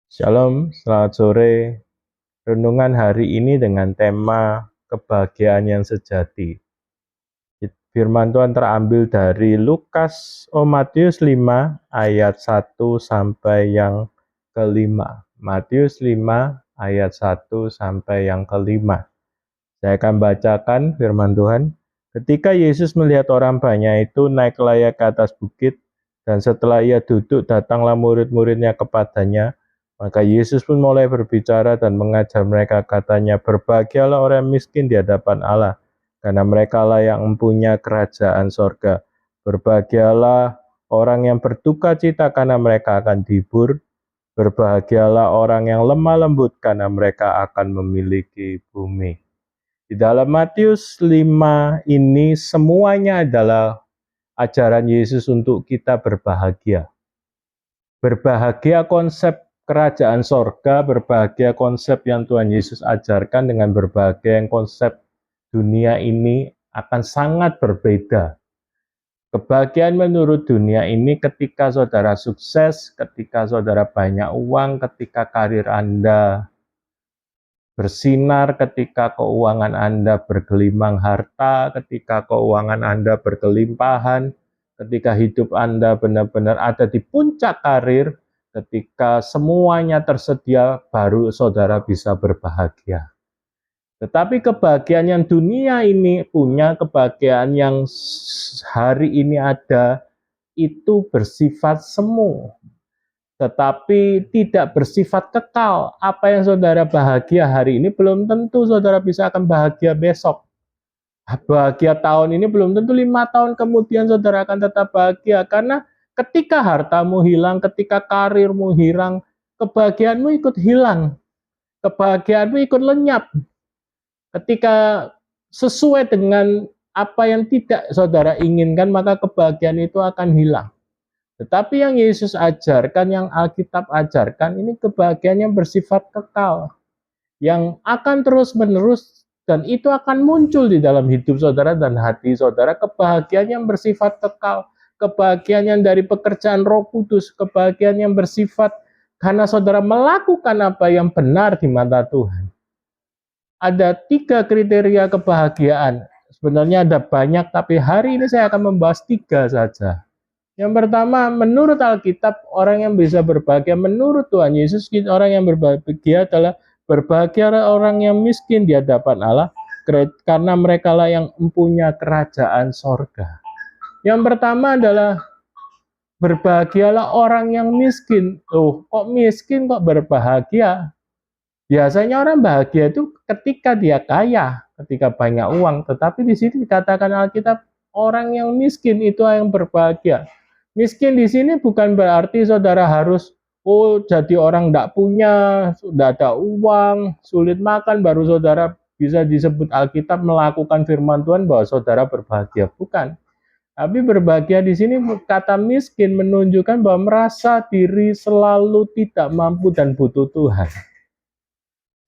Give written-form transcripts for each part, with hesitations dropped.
Shalom, selamat sore. Renungan hari ini dengan tema kebahagiaan yang sejati. Firman Tuhan terambil dari Matius 5 ayat 1 sampai yang kelima. Matius 5 ayat 1 sampai yang kelima. Saya akan bacakan firman Tuhan. Ketika Yesus melihat orang banyak itu naik layak ke atas bukit, dan setelah ia duduk, datanglah murid-muridnya kepadanya. Maka Yesus pun mulai berbicara dan mengajar mereka, katanya, berbahagialah orang miskin di hadapan Allah, karena merekalah yang mempunyai kerajaan sorga. Berbahagialah orang yang berduka cita, karena mereka akan dihibur. Berbahagialah orang yang lemah lembut, karena mereka akan memiliki bumi. Di dalam Matius 5 ini semuanya adalah ajaran Yesus untuk kita berbahagia. Berbahagia konsep kerajaan sorga, berbahagia konsep yang Tuhan Yesus ajarkan dengan berbahagia yang konsep dunia ini akan sangat berbeda. Kebahagiaan menurut dunia ini ketika saudara sukses, ketika saudara banyak uang, ketika karir Anda bersinar, ketika keuangan Anda bergelimang harta, ketika keuangan Anda berkelimpahan, ketika hidup Anda benar-benar ada di puncak karir, ketika semuanya tersedia, baru saudara bisa berbahagia. Tetapi kebahagiaan yang dunia ini punya, kebahagiaan yang hari ini ada, itu bersifat semu, tetapi tidak bersifat kekal. Apa yang saudara bahagia hari ini belum tentu saudara bisa akan bahagia besok. Bahagia tahun ini belum tentu 5 tahun kemudian saudara akan tetap bahagia, karena ketika hartamu hilang, ketika karirmu hilang, kebahagiaanmu ikut hilang, kebahagiaanmu ikut lenyap. Ketika sesuai dengan apa yang tidak saudara inginkan, maka kebahagiaan itu akan hilang. Tetapi yang Yesus ajarkan, yang Alkitab ajarkan, ini kebahagiaan yang bersifat kekal, yang akan terus-menerus, dan itu akan muncul di dalam hidup saudara dan hati saudara, kebahagiaan yang bersifat kekal, kebahagiaan yang dari pekerjaan Roh Kudus, kebahagiaan yang bersifat karena saudara melakukan apa yang benar di mata Tuhan. Ada 3 kriteria kebahagiaan, sebenarnya ada banyak, tapi hari ini saya akan membahas 3 saja. Yang pertama, menurut Alkitab, orang yang bisa berbahagia menurut Tuhan Yesus, orang yang berbahagia adalah berbahagia orang yang miskin di hadapan Allah, karena mereka lah yang mempunyai kerajaan sorga. Yang pertama adalah berbahagialah orang yang miskin. Kok miskin kok berbahagia? Biasanya orang bahagia itu ketika dia kaya, ketika banyak uang. Tetapi di sini dikatakan Alkitab, orang yang miskin itu yang berbahagia. Miskin di sini bukan berarti saudara harus jadi orang tidak punya, sudah ada uang, sulit makan, baru saudara bisa disebut Alkitab melakukan firman Tuhan bahwa saudara berbahagia. Bukan. Tapi berbahagia di sini kata miskin menunjukkan bahwa merasa diri selalu tidak mampu dan butuh Tuhan.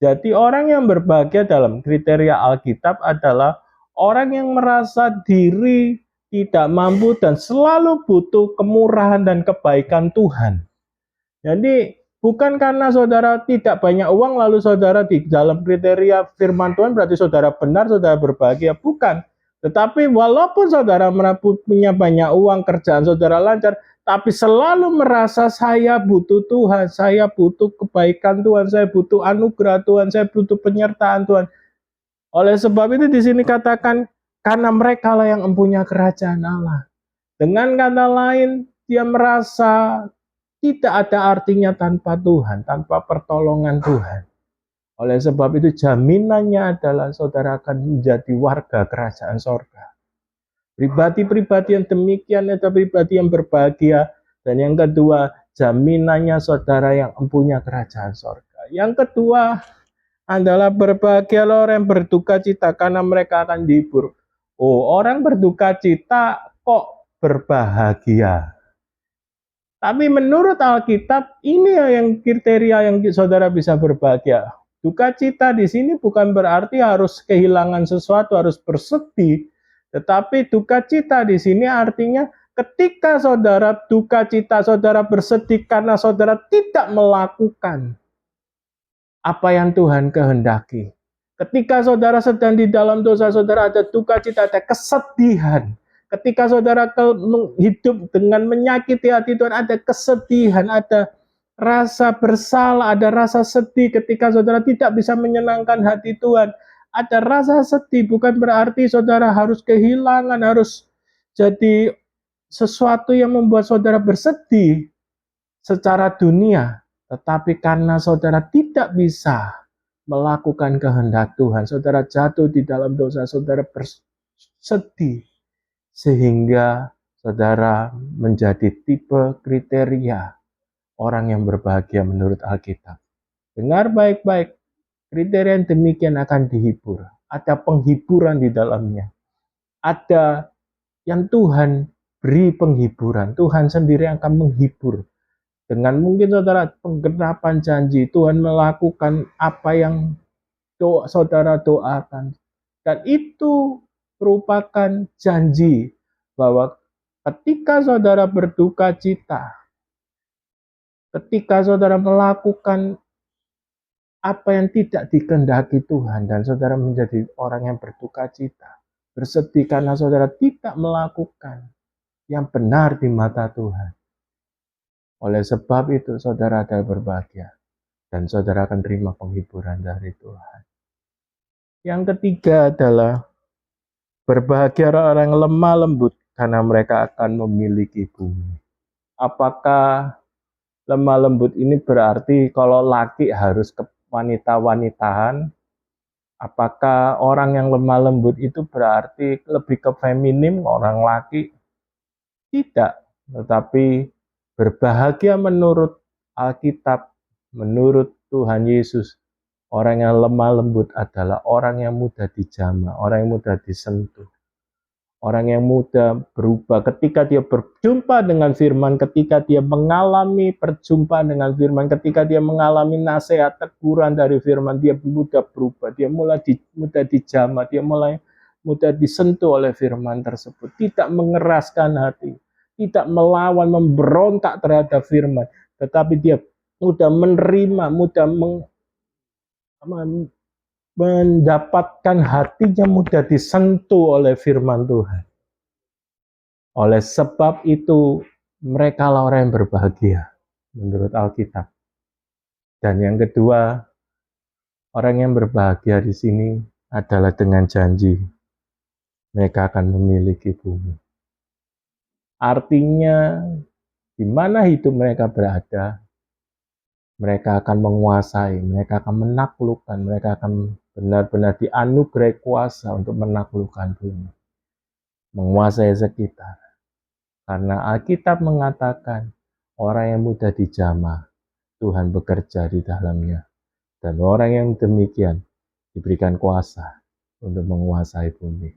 Jadi orang yang berbahagia dalam kriteria Alkitab adalah orang yang merasa diri tidak mampu dan selalu butuh kemurahan dan kebaikan Tuhan. Jadi bukan karena saudara tidak banyak uang lalu saudara di dalam kriteria firman Tuhan berarti saudara benar, saudara berbahagia. Bukan. Tetapi walaupun saudara punya banyak uang, kerjaan saudara lancar, tapi selalu merasa saya butuh Tuhan, saya butuh kebaikan Tuhan, saya butuh anugerah Tuhan, saya butuh penyertaan Tuhan. Oleh sebab itu di sini katakan, karena mereka lah yang mempunyai kerajaan Allah. Dengan kata lain, dia merasa tidak ada artinya tanpa Tuhan, tanpa pertolongan Tuhan. Oleh sebab itu jaminannya adalah saudara akan menjadi warga kerajaan sorga. Pribadi-pribadi yang demikian adalah pribadi yang berbahagia. Dan yang kedua, jaminannya saudara yang mempunyai kerajaan sorga. Yang kedua adalah berbahagialah orang yang berduka cita, karena mereka akan dihibur. Orang berduka cita kok berbahagia? Tapi menurut Alkitab, ini yang kriteria yang saudara bisa berbahagia. Duka cita di sini bukan berarti harus kehilangan sesuatu, harus bersedih. Tetapi duka cita di sini artinya Ketika saudara duka cita, saudara bersedih karena saudara tidak melakukan apa yang Tuhan kehendaki. Ketika saudara sedang di dalam dosa, saudara ada duka cita, ada kesedihan. Ketika saudara hidup dengan menyakiti hati Tuhan, ada kesedihan, ada rasa bersalah, ada rasa sedih ketika saudara tidak bisa menyenangkan hati Tuhan. Ada rasa sedih, bukan berarti saudara harus kehilangan, harus jadi sesuatu yang membuat saudara bersedih secara dunia. Tetapi karena saudara tidak bisa melakukan kehendak Tuhan, saudara jatuh di dalam dosa, saudara bersedih, sehingga saudara menjadi tipe kriteria orang yang berbahagia menurut Alkitab. Dengar baik-baik, kriteria yang demikian akan dihibur. Ada penghiburan di dalamnya. Ada yang Tuhan beri penghiburan. Tuhan sendiri akan menghibur. Dengan mungkin saudara penggenapan janji, Tuhan melakukan apa yang saudara doakan. Dan itu merupakan janji bahwa ketika saudara berduka cita, ketika saudara melakukan apa yang tidak dikehendaki Tuhan dan saudara menjadi orang yang berduka cita, bersedih karena saudara tidak melakukan yang benar di mata Tuhan. Oleh sebab itu saudara adalah berbahagia dan saudara akan terima penghiburan dari Tuhan. Yang ketiga adalah berbahagia orang lemah lembut karena mereka akan memiliki bumi. Apakah lemah lembut ini berarti kalau laki harus ke wanita-wanitaan? Apakah orang yang lemah lembut itu berarti lebih ke feminim orang laki? Tidak, tetapi berbahagia menurut Alkitab, menurut Tuhan Yesus, orang yang lemah lembut adalah orang yang mudah dijamah, orang yang mudah disentuh. Orang yang mudah berubah ketika dia berjumpa dengan firman, ketika dia mengalami perjumpaan dengan firman, ketika dia mengalami nasihat teguran dari firman, dia mudah berubah, dia mulai mudah dijamah, dia mulai mudah disentuh oleh firman tersebut, tidak mengeraskan hati, tidak melawan, memberontak terhadap firman, tetapi dia mudah menerima, mudah mendapatkan hatinya mudah disentuh oleh firman Tuhan. Oleh sebab itu, mereka lah orang yang berbahagia menurut Alkitab. Dan yang kedua, orang yang berbahagia di sini adalah dengan janji mereka akan memiliki bumi. Artinya, di mana hidup mereka berada, mereka akan menguasai, mereka akan menaklukkan, mereka akan benar-benar dianugerahi kuasa untuk menaklukkan bumi, menguasai sekitar. Karena Alkitab mengatakan, orang yang mudah dijamah, Tuhan bekerja di dalamnya. Dan orang yang demikian diberikan kuasa untuk menguasai bumi.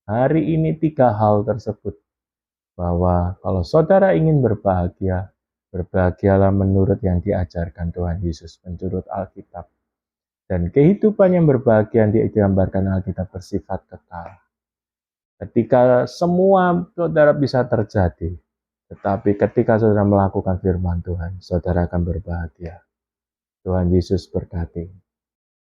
Hari ini 3 hal tersebut, bahwa kalau saudara ingin berbahagia, berbahagialah menurut yang diajarkan Tuhan Yesus, menurut Alkitab. Dan kehidupan yang berbahagia yang digambarkan Alkitab bersifat kekal. Ketika semua saudara bisa terjadi, tetapi ketika saudara melakukan firman Tuhan, saudara akan berbahagia. Tuhan Yesus berkati.